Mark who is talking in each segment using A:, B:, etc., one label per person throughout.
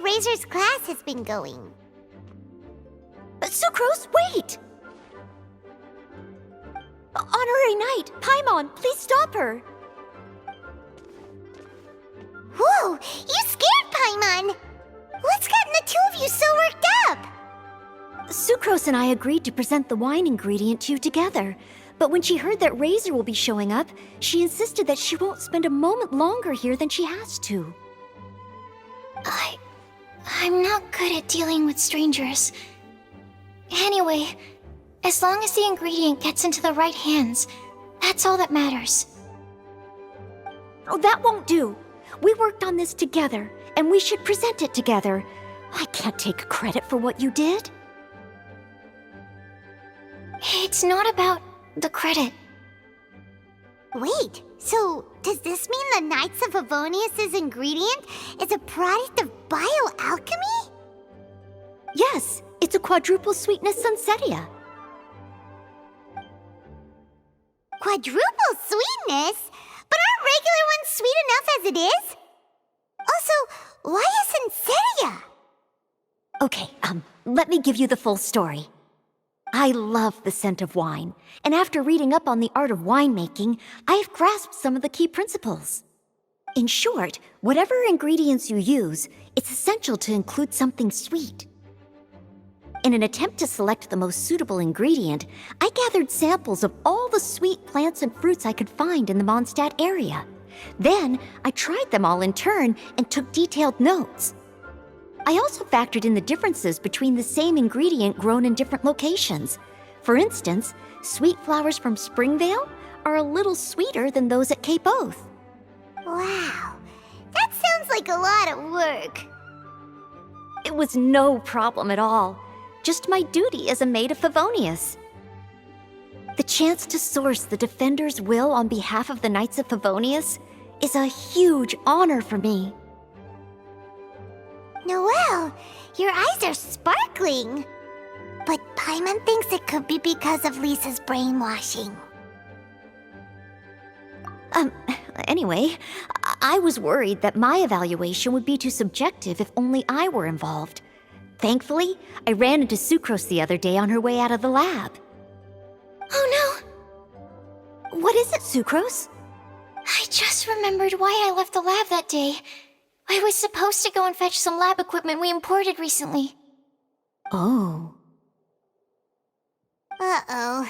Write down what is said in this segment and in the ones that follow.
A: Razor's class has been going.
B: Sucrose, wait! Honorary Knight, Paimon, please stop her!
A: Whoa, you scared Paimon! What's gotten the two of you so worked up?
B: Sucrose and I agreed to present the wine ingredient to you together, but when she heard that Razor will be showing up, she insisted that she won't spend a moment longer here than she has to.
C: I'm not good at dealing with strangers. Anyway, as long as the ingredient gets into the right hands, that's all that matters.
B: Oh, that won't do. We worked on this together, and we should present it together. I can't take credit for what you did.
C: It's not about the credit.
A: Wait, so does this mean the Knights of Favonius' ingredient is a product of bioalchemy?
B: Yes, it's a quadruple sweetness sunsetia.
A: Quadruple sweetness? But aren't regular ones sweet enough as it is? Also, why a sunsetia?
B: Okay, let me give you the full story. I love the scent of wine, and after reading up on the art of winemaking, I have grasped some of the key principles. In short, whatever ingredients you use, it's essential to include something sweet. In an attempt to select the most suitable ingredient, I gathered samples of all the sweet plants and fruits I could find in the Mondstadt area. Then, I tried them all in turn and took detailed notes. I also factored in the differences between the same ingredient grown in different locations. For instance, sweet flowers from Springvale are a little sweeter than those at Cape Oath.
A: Wow, that sounds like a lot of work.
B: It was no problem at all. Just my duty as a maid of Favonius. The chance to source the Defender's will on behalf of the Knights of Favonius is a huge honor for me.
A: Noelle, your eyes are sparkling. But Paimon thinks it could be because of Lisa's brainwashing.
B: Anyway, I was worried that my evaluation would be too subjective if only I were involved. Thankfully, I ran into Sucrose the other day on her way out of the lab.
C: Oh
B: no! What is it, Sucrose?
C: I just remembered why I left the lab that day. I was supposed to go and fetch some lab equipment we imported recently.
B: Oh.
A: Uh-oh.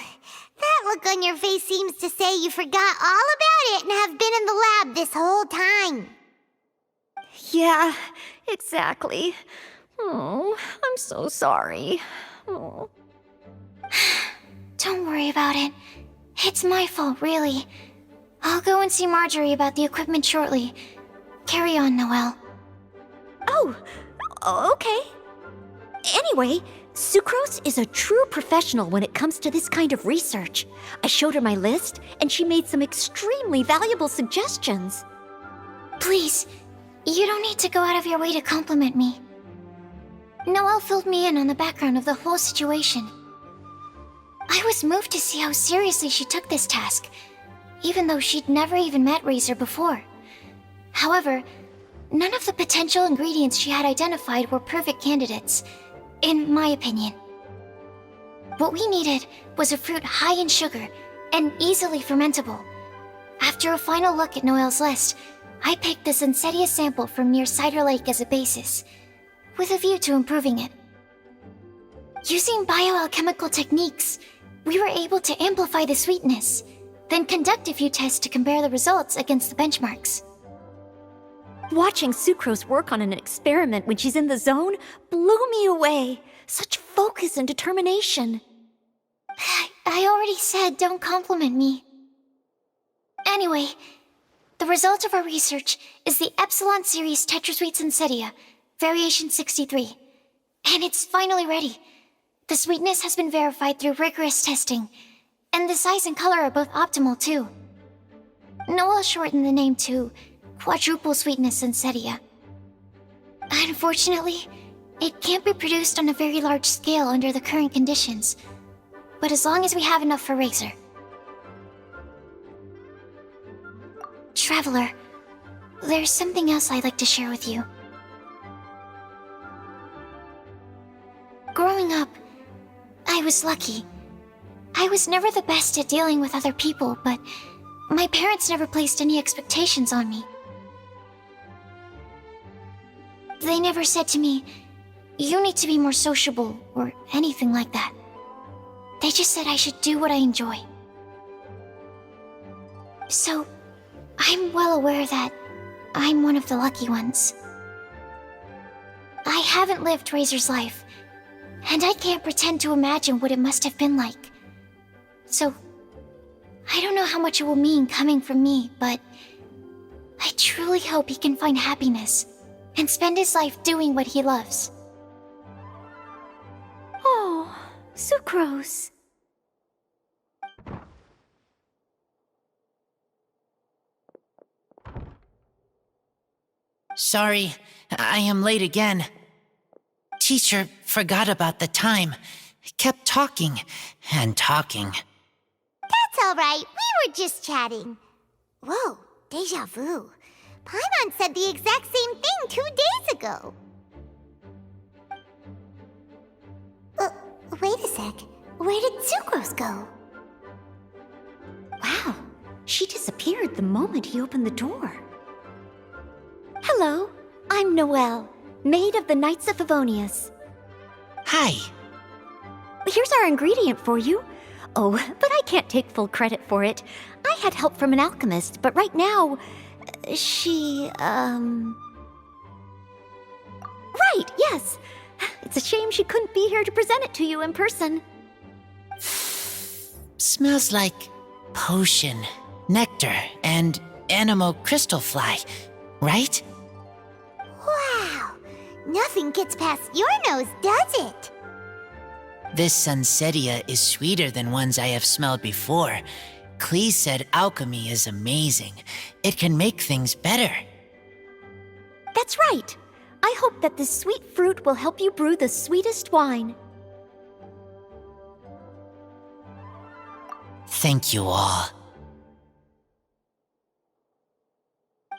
A: That look on your face seems to say you forgot all about it and have been in the lab this whole time.
B: Yeah, exactly. Oh, I'm so sorry. Oh.
C: Don't worry about it. It's my fault, really. I'll go and see Marjorie about the equipment shortly. Carry on, Noelle.
B: Oh, okay. Anyway, Sucrose is a true professional when it comes to this kind of research. I showed her my list, and she made some extremely valuable suggestions.
C: Please, you don't need to go out of your way to compliment me. Noelle filled me in on the background of the whole situation. I was moved to see how seriously she took this task, even though she'd never even met Razor before. However, none of the potential ingredients she had identified were perfect candidates, in my opinion. What we needed was a fruit high in sugar and easily fermentable. After a final look at Noelle's list, I picked the Sunsetia sample from near Cider Lake as a basis, with a view to improving it. Using bioalchemical techniques, we were able to amplify the sweetness, then conduct a few tests to compare the results against the benchmarks.
B: Watching Sucrose work on an experiment when she's in the zone blew me away. Such focus and determination.
C: I already said don't compliment me. Anyway, the result of our research is the Epsilon Series Tetrasweet Sunsetia, Variation 63. And it's finally ready. The sweetness has been verified through rigorous testing, and the size and color are both optimal too. Noelle shortened the name to Quadruple Sweetness Sunsetia. Unfortunately, it can't be produced on a very large scale under the current conditions, but as long as we have enough for Razor. Traveler, there's something else I'd like to share with you. was lucky. I was never the best at dealing with other people, but my parents never placed any expectations on me. They never said to me, "You need to be more sociable," or anything like that. They just said I should do what I enjoy. So, I'm well aware that I'm one of the lucky ones. I haven't lived Razor's life, and I can't pretend to imagine what it must have been like. So, I don't know how much it will mean coming from me, but I truly hope he can find happiness and spend his life doing what he loves.
B: Oh, Sucrose.
D: Sorry, I am late again. Teacher forgot about the time. Kept talking and talking.
A: That's all right. We were just chatting. Whoa, deja vu. Paimon said the exact same thing 2 days ago. Wait a sec. Where did Sucrose go?
B: Wow, she disappeared the moment he opened the door. Hello, I'm Noelle, maid of the Knights of Favonius.
D: Hi.
B: Here's our ingredient for you. Oh, but I can't take full credit for it. I had help from an alchemist, but right now, she, Right, yes. It's a shame she couldn't be here to present it to you in person.
D: Smells like potion, nectar, and animal crystal fly, right?
A: Wow. Nothing gets past your nose, does it?
D: This Sunsetia is sweeter than ones I have smelled before. Klee said alchemy is amazing. It can make things better.
B: That's right. I hope that this sweet fruit will help you brew the sweetest wine.
D: Thank you all.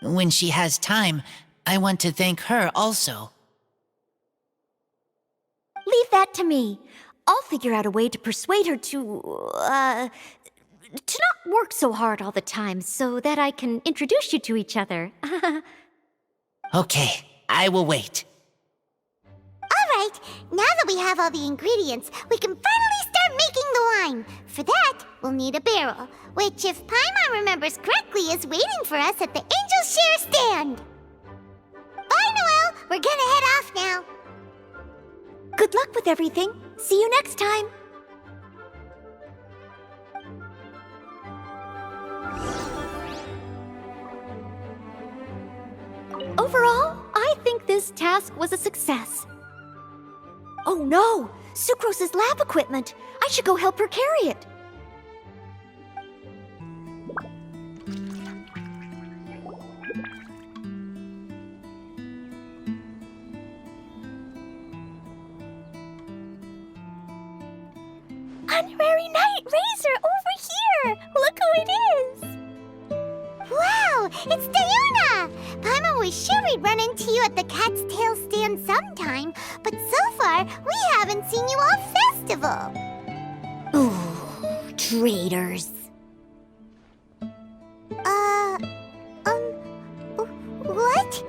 D: When she has time, I want to thank her also.
B: Leave that to me. I'll figure out a way to persuade her to not work so hard all the time so that I can introduce you to each other.
D: Okay, I will wait.
A: All right, now that we have all the ingredients, we can finally start making the wine. For that, we'll need a barrel, which, if Paimon remembers correctly, is waiting for us at the Angel Share stand. Bye, Noelle. We're gonna head off now.
B: Good luck with everything. See you next time. Overall, I think this task was a success. Oh no! Sucrose's lab equipment! I should go help her carry it.
A: Honorary Knight Razor over here! Look who it is! Wow, it's Diona! Paimon was sure we'd run into you at the Cat's Tail stand sometime, but so far, we haven't seen you all festival.
B: Ooh, traitors.
A: What?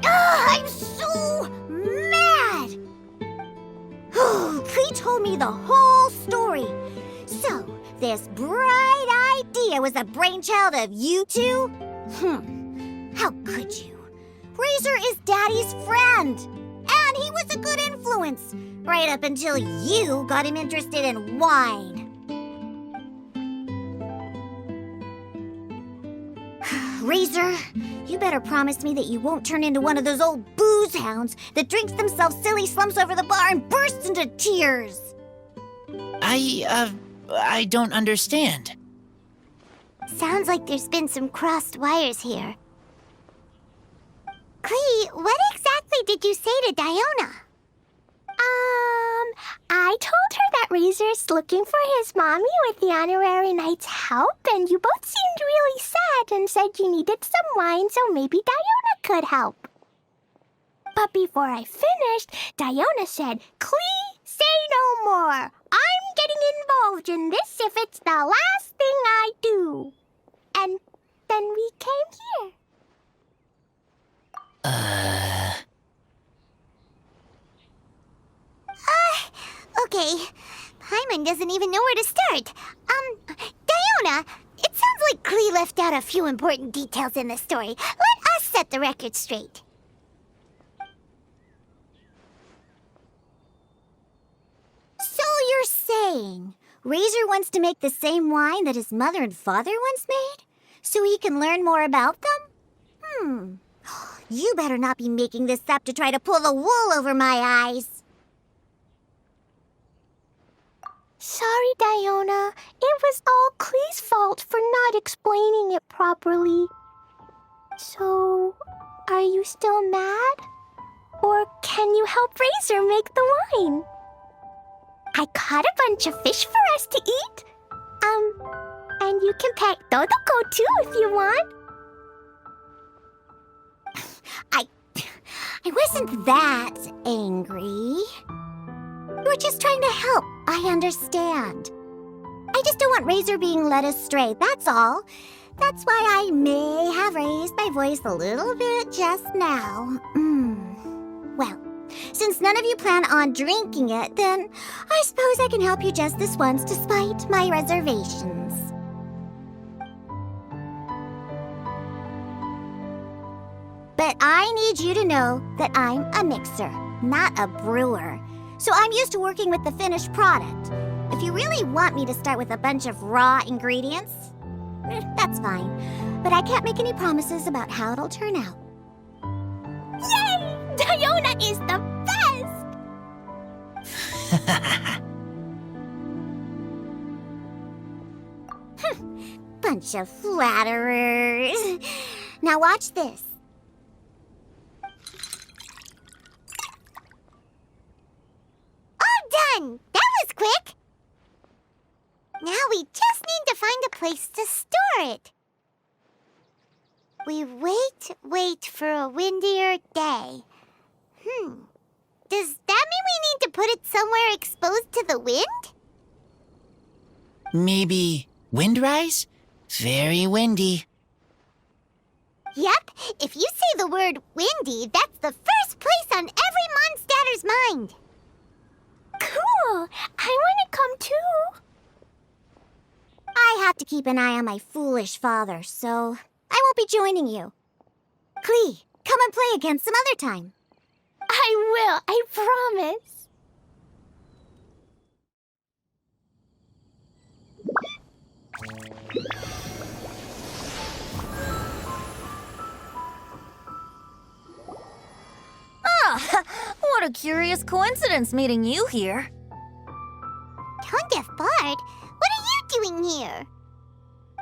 A: I'm so mad!
B: Klee told me the whole story. So, this bright idea was the brainchild of you two? How could you? Razor is Daddy's friend, and he was a good influence, right up until you got him interested in wine. Razor, you better promise me that you won't turn into one of those old booze hounds that drinks themselves silly, slumps over the bar, and bursts into tears.
D: I don't understand.
A: Sounds like there's been some crossed wires here. Klee, what exactly did you say to Diona? I told her that Razor's looking for his mommy with the Honorary Knight's help, and you both seemed really sad and said you needed some wine, so maybe Diona could help. But before I finished, Diona said, "Klee, say no more. I imagine this if it's the last thing I do. And then we came here. Okay. Paimon doesn't even know where to start. Diona, it sounds like Klee left out a few important details in the story. Let us set the record straight.
B: So you're saying Razor wants to make the same wine that his mother and father once made? So he can learn more about them? You better not be making this up to try to pull the wool over my eyes.
A: Sorry, Diona. It was all Klee's fault for not explaining it properly. So, are you still mad? Or can you help Razor make the wine? I caught a bunch of fish for us to eat. And you can pet Totoko too if you want.
B: I wasn't that angry. We're just trying to help. I understand. I just don't want Razor being led astray, that's all. That's why I may have raised my voice a little bit just now. Well, since none of you plan on drinking it, then I suppose I can help you just this once despite my reservations. But I need you to know that I'm a mixer, not a brewer. So I'm used to working with the finished product. If you really want me to start with a bunch of raw ingredients, that's fine. But I can't make any promises about how it'll turn out.
A: Yay! Diona is the best!
B: Bunch of flatterers. Now watch this.
A: Done! That was quick! Now we just need to find a place to store it. We wait for a windier day. Does that mean we need to put it somewhere exposed to the wind?
D: Maybe windrise? Very windy.
A: Yep, if you say the word windy, that's the first place on every Mondstatter's mind. Cool! I want to come too.
B: I have to keep an eye on my foolish father, so I won't be joining you. Klee, come and play again some other time.
A: I will, I promise.
B: What a curious coincidence meeting you here.
A: Tone Deaf Bard, what are you doing here?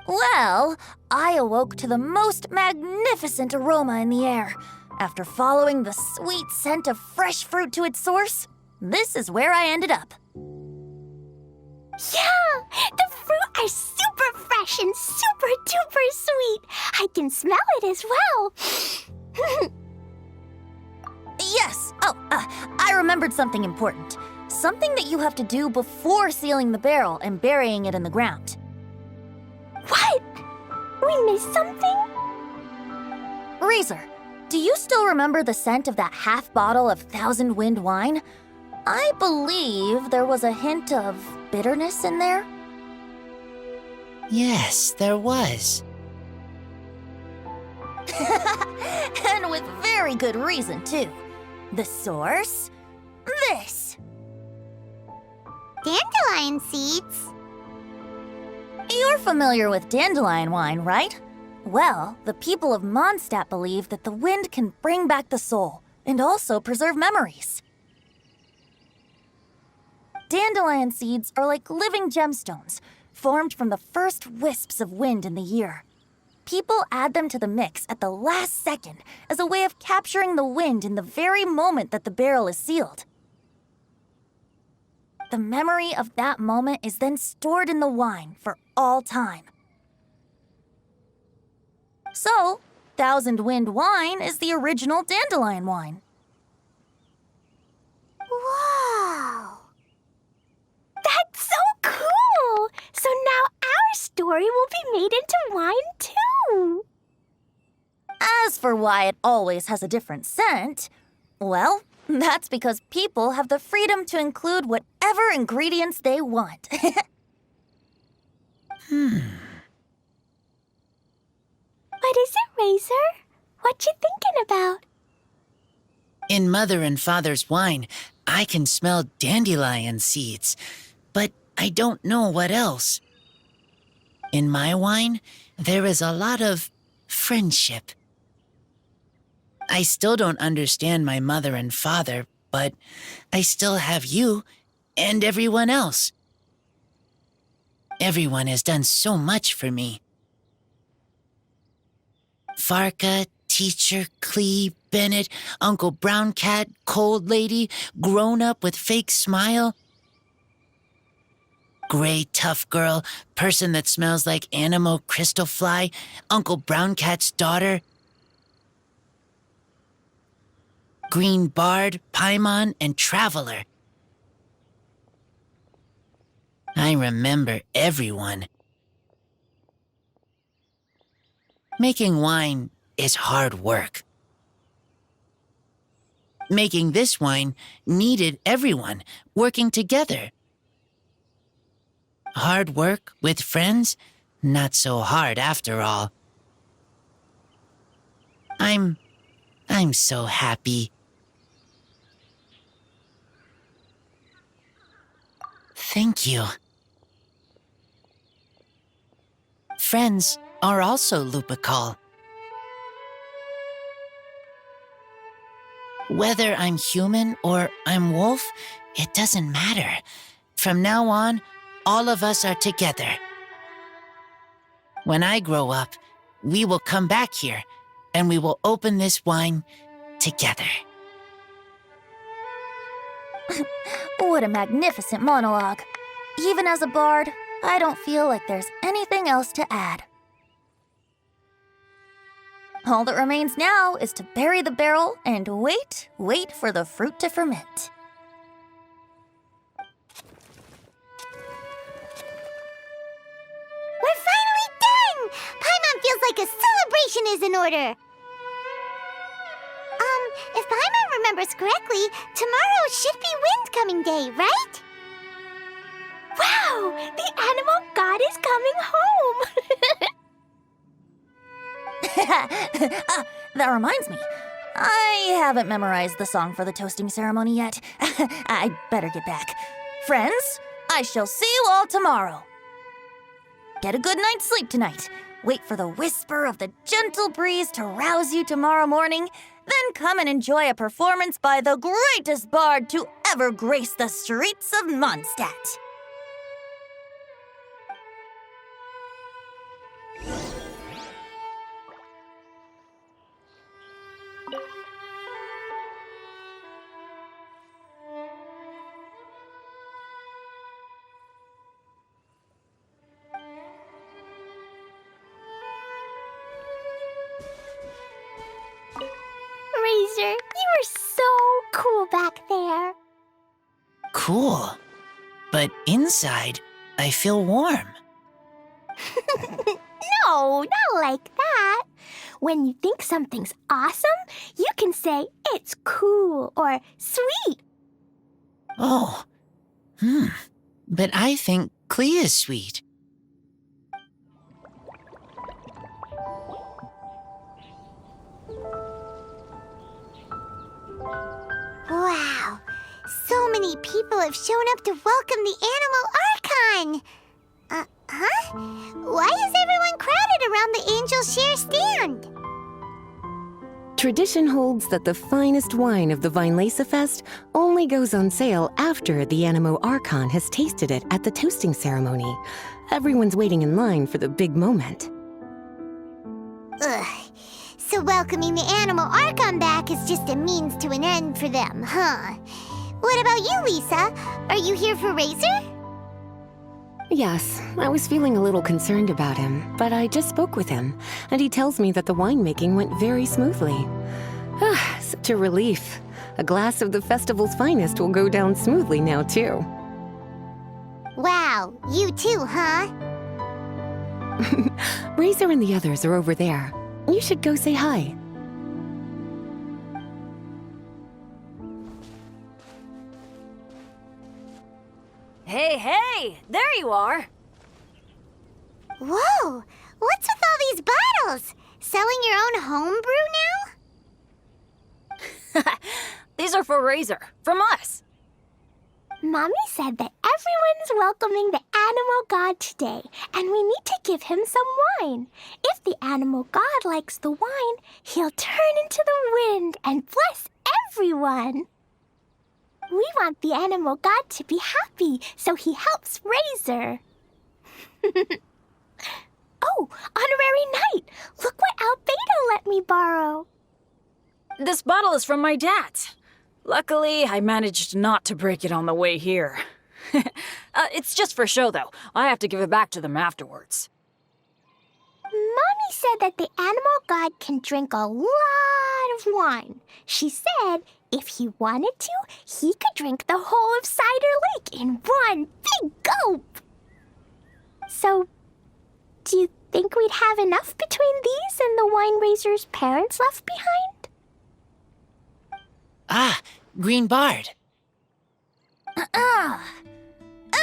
B: Well, I awoke to the most magnificent aroma in the air. After following the sweet scent of fresh fruit to its source, this is where I ended up.
A: Yeah, the fruit are super fresh and super duper sweet. I can smell it as well.
B: Yes. I remembered something important. Something that you have to do before sealing the barrel and burying it in the ground.
A: What? We missed something?
B: Razor, do you still remember the scent of that half bottle of Thousand Wind wine? I believe there was a hint of bitterness in there.
D: Yes, there was.
B: And with very good reason, too. The source? This.
A: Dandelion seeds?
B: You're familiar with dandelion wine, right? Well, the people of Mondstadt believe that the wind can bring back the soul and also preserve memories. Dandelion seeds are like living gemstones, formed from the first wisps of wind in the year. People add them to the mix at the last second as a way of capturing the wind in the very moment that the barrel is sealed. The memory of that moment is then stored in the wine for all time. So, Thousand Wind wine is the original dandelion wine.
A: Wow! That's so cool!
E: made into wine, too.
F: As for why it always has a different scent, well, that's because people have the freedom to include whatever ingredients they want.
E: What is it, Razor? What you thinking about?
D: In Mother and Father's wine, I can smell dandelion seeds, but I don't know what else. In my wine, there is a lot of friendship. I still don't understand my mother and father, but I still have you and everyone else. Everyone has done so much for me. Farka, Teacher, Clee, Bennett, Uncle Brown Cat, Cold Lady, Grown Up with Fake Smile, Gray Tough Girl, Person that Smells like Animo Crystal Fly, Uncle Brown Cat's Daughter, Green Bard, Paimon, and Traveler. I remember everyone. Making wine is hard work. Making this wine needed everyone working together. Hard work with friends? Not so hard after all. I'm so happy. Thank you. Friends are also Lupical. Whether I'm human or I'm wolf, it doesn't matter. From now on, all of us are together. When I grow up, we will come back here, and we will open this wine together.
F: What a magnificent monologue. Even as a bard, I don't feel like there's anything else to add. All that remains now is to bury the barrel and wait for the fruit to ferment.
A: We're finally done! Paimon feels like a celebration is in order. If Paimon remembers correctly, tomorrow should be Windcoming Day, right?
E: Wow! The animal god is coming home!
F: That reminds me. I haven't memorized the song for the toasting ceremony yet. I better get back. Friends, I shall see you all tomorrow. Get a good night's sleep tonight. Wait for the whisper of the gentle breeze to rouse you tomorrow morning. Then come and enjoy a performance by the greatest bard to ever grace the streets of Mondstadt.
E: Razor, you are so cool back there.
D: Cool. But inside, I feel warm.
E: No, not like that. When you think something's awesome, you can say it's cool or sweet.
D: Oh. But I think Clee is sweet.
A: Wow, so many people have shown up to welcome the Animal Archon. Why is everyone crowded around the Angel Share stand?
G: Tradition holds that the finest wine of the Vinelasa Fest only goes on sale after the Animo Archon has tasted it at the toasting ceremony. Everyone's waiting in line for the big moment.
A: Ugh. So welcoming the Animal Archon back is just a means to an end for them, huh? What about you, Lisa? Are you here for Razor?
G: Yes, I was feeling a little concerned about him, but I just spoke with him, and he tells me that the winemaking went very smoothly. Such a relief. A glass of the festival's finest will go down smoothly now, too.
A: Wow, you too, huh?
G: Razor and the others are over there. You should go say hi.
F: Hey! There you are!
A: Whoa! What's with all these bottles? Selling your own homebrew now?
F: These are for Razor, from us.
E: Mommy said that everyone's welcoming the animal god today, and we need to give him some wine. If the animal god likes the wine, he'll turn into the wind and bless everyone. We want the animal god to be happy, so he helps Razor. Oh, honorary knight! Look what Albedo let me borrow.
F: This bottle is from my dad's. Luckily, I managed not to break it on the way here. It's just for show, though. I have to give it back to them afterwards.
E: Mommy said that the animal god can drink a lot of wine. She said if he wanted to, he could drink the whole of Cider Lake in one big gulp. So, do you think we'd have enough between these and the wine raiser's parents left behind?
D: Ah, Green Bard.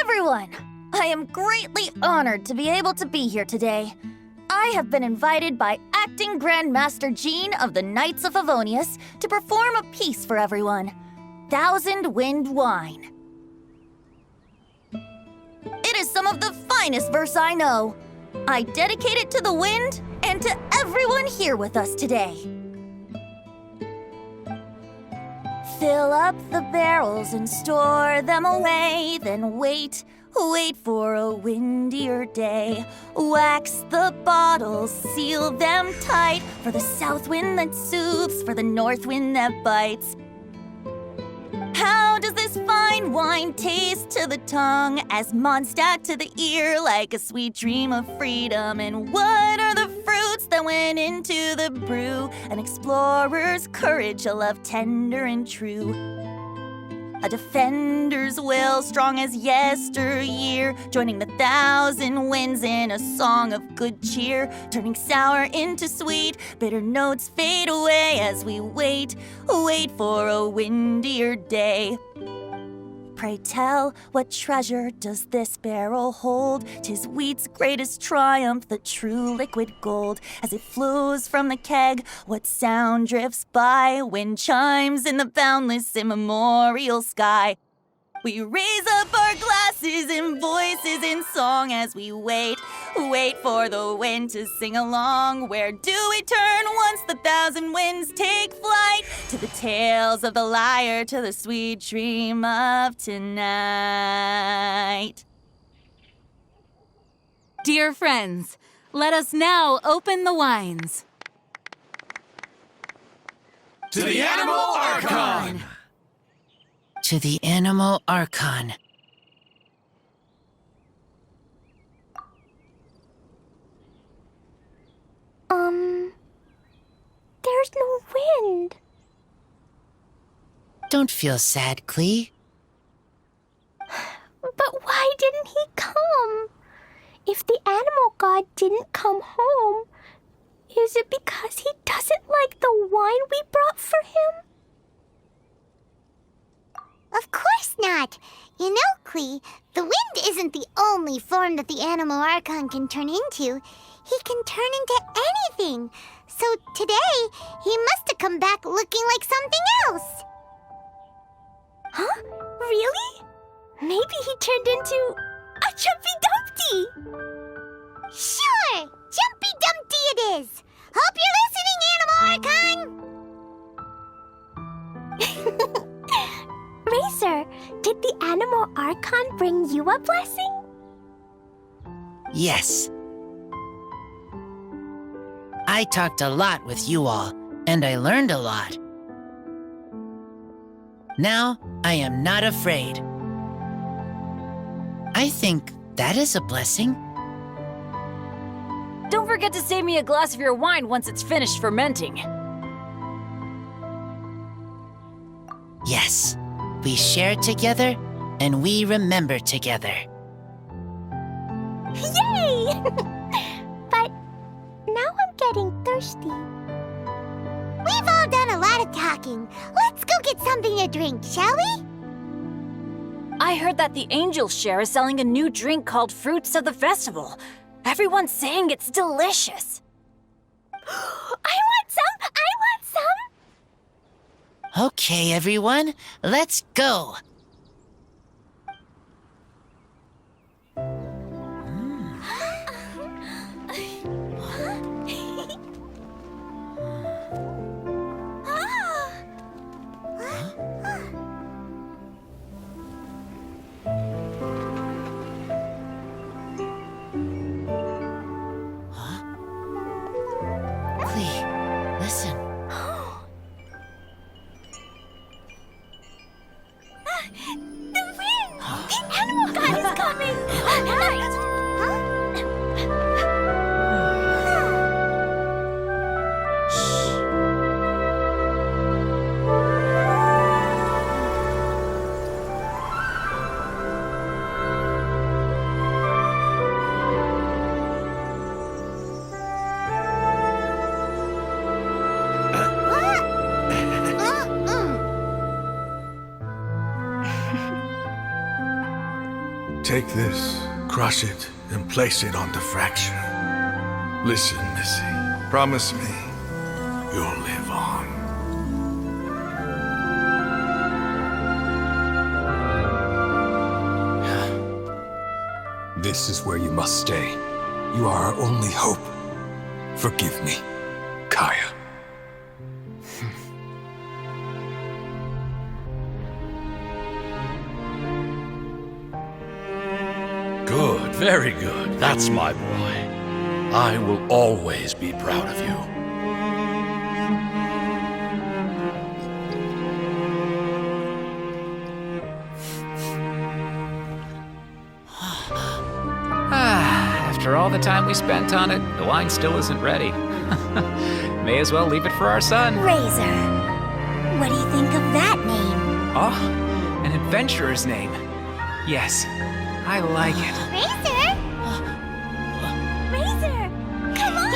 F: Everyone, I am greatly honored to be able to be here today. I have been invited by Acting Grand Master Jean of the Knights of Favonius to perform a piece for everyone. Thousand Wind Wine. It is some of the finest verse I know. I dedicate it to the wind and to everyone here with us today. Fill up the barrels and store them away, then wait for a windier day. Wax the bottles, seal them tight, for the south wind that soothes, for the north wind that bites. How does this fine wine taste to the tongue, as Mondstadt to the ear, like a sweet dream of freedom? And what are the fruits that went into the brew? An explorer's courage, a love tender and true. A defender's will, strong as yesteryear, joining the thousand winds in a song of good cheer, turning sour into sweet, bitter notes fade away as we wait for a windier day. Pray tell, what treasure does this barrel hold? 'Tis wheat's greatest triumph, the true liquid gold. As it flows from the keg, what sound drifts by? Wind chimes in the boundless immemorial sky. We raise up our glasses and voices in song as we wait for the wind to sing along. Where do we turn once the thousand winds take flight? To the tales of the lyre, to the sweet dream of tonight.
H: Dear friends, let us now open the wines.
I: To the Animal Archon!
D: To the Animal Archon.
E: There's no wind.
D: Don't feel sad, Clee.
E: But why didn't he come? If the animal god didn't come home, is it because he doesn't like the wine we brought for him?
A: Of course not. You know, Clee, the wind isn't the only form that the Animal Archon can turn into. He can turn into anything. So today, he must have come back looking like something else.
E: Huh? Really? Maybe he turned into a Jumpy Dumpty.
A: Sure! Jumpy Dumpty it is! Hope you're listening, Animal Archon!
E: Racer, did the Animal Archon bring you a blessing?
D: Yes. I talked a lot with you all, and I learned a lot. Now, I am not afraid. I think that is a blessing.
F: Don't forget to save me a glass of your wine once it's finished fermenting.
D: Yes, we share together, and we remember together.
E: Yay! thirsty.
A: We've all done a lot of talking. Let's go get something to drink, shall we?
F: I heard that the Angel's Share is selling a new drink called Fruits of the Festival. Everyone's saying it's delicious.
E: I want some! I want some!
D: Okay, everyone, let's go. Listen.
E: The wind! The animal god is coming!
I: Take this, crush it, and place it on the fracture. Listen, Missy. Promise me you'll live on.
J: This is where you must stay. You are our only hope. Forgive me, Kaya.
K: Good, very good. That's my boy. I will always be proud of you.
L: After all the time we spent on it, the wine still isn't ready. May as well leave it for our son.
C: Razor. What do you think of that name?
L: Oh, an adventurer's name. Yes, I like it.
A: Razor?
E: Razor! Come on!